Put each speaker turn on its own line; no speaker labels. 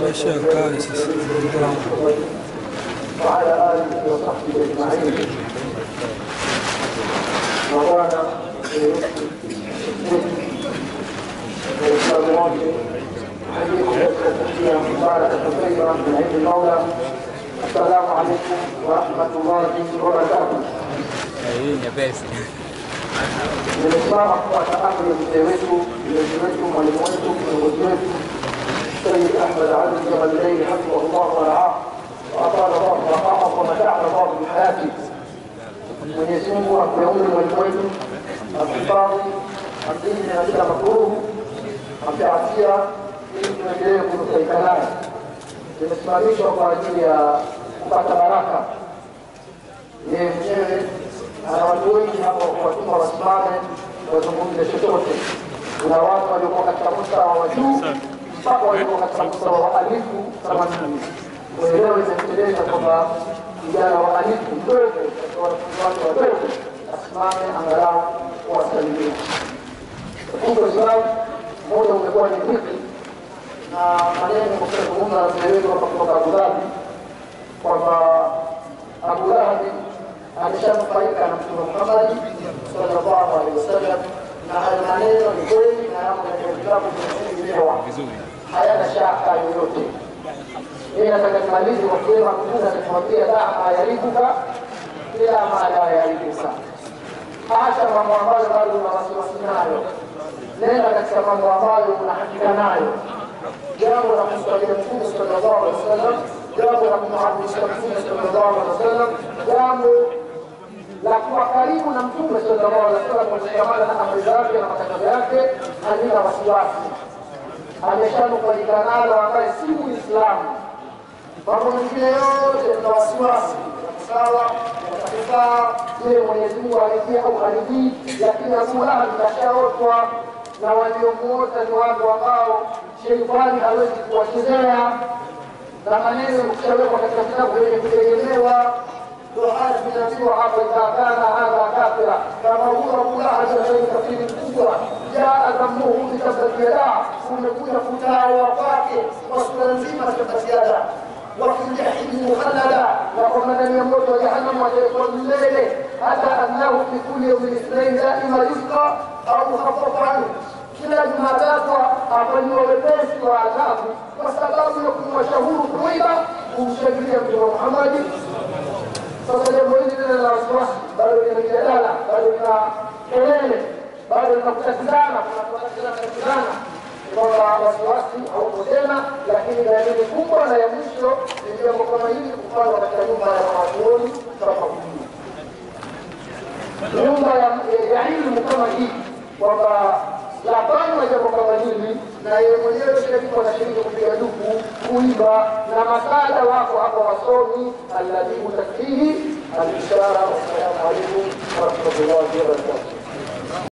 ماشي كويس.
وعلى آله وصحبه أجمعين. مولانا مباركة طيبة من عند المولى. السلام عليكم ورحمة الله وبركاته.
يا باسم
Nimesimama kufuata amri ya mzee wetu, mlezi wetu, mwalimu wetu, kiongozi wetu Sayyid Ahmad Ali Jamalai hafidhahullah wa ra'ah wa atala Allah maqamahu wa mata'ana Allah bi hayati. Mwenyezi Mungu ampe umri mwalimu wetu, amhifadhi, amlinde na kila makruh, ampe afya ili tuendelee kunufaika naye. Nimesimamishwa kwa ajili ya kupata baraka. Yeye mwenyewe ana watu wengi hapo watuma wasimame wazungumze chochote. Kuna watu waliokuwa katika mustawa wa juu mpaka waliokuwa katika mustawa wa alifu kama mimi. Leo imependeza kwamba vijana wa alifu mdogo katika wanafunzi wake wadogo asimame angalau kuwasalimia. Huko Islam moja umekuwa ni dhiki na maneno kwa kuzungumza na mzee wetu hapa kutoka Abu Dhabi kwamba Abu Dhabi ameshanufaika na Mtume Muhammad sallallahu alaihi wasallam, na haya maneno ni kweli na yamo katika vitabu vilivyoandikwa, hayana shaka yoyote. Mimi nataka nimalize kwa kusema Mtume ametuambia daa yaribuka ila ma la yaribuka, acha mambo ambayo bado una wasiwasi nayo, nenda katika mambo ambayo una hakika nayo. Jambo la kumswalia Mtume sallallahu alaihi wasallam, jambo la kumwadhimisha Mtume sallallahu alaihi wasallam, jambo la kuwa karibu na Mtume sallallahu alaihi wasallam kwa kushikamana na amri zake na makatazo yake, halina wasiwasi. Ameshanufaika nalo ambaye si Muislamu. Mambo mengine yote na wasiwasi sawa, katika ile Mwenyezi Mungu aridhia au haridhii, lakini Abu Lahab kashaotwa na waliomuota ni watu ambao sheitani hawezi kuwachezea, na maneno yakishawekwa katika vitabu vyenye kutegemewa. Qur'an inaambiwa hapa itakana hadha kafira kama huwa Abu Lahab ni kafiri mkubwa, jaa dhamuhu bitabdiyada, umekuja kutawa kwake kwa sura nzima tabdiyada وفي الجحيم مخلدا، وقم ndani ya moto wa jahannam atakuwa milele, hata annahu fi kulli yawmin ithnain daima yusqa au khaffafa anhu, kila Jumatatu afanyiwa wepesi wa adhabu kwa sababu ya kumwashahuru kuiba kumshabiria Mtume Muhammad. Sasa jambo hili lina la wasiwasi, bado lina mjadala, bado lina kelele, bado lina kutakizana, kutakizana kwamba wasiwasi hauko tena, lakini dalili kubwa na ya mwisho ni jambo kama hili kufanywa katika nyumba ya wanazuoni kama hii, nyumba ya ilmu kama hii, kwamba lafanywa jambo kama hili na yeye mwenyewe shiriki anashiriki kupiga duku, kuiba, na masada wako hapo wasomi. Alladhi takfihi al-ishara. Wassalamu alaikum warahmatullahi wabarakatuh.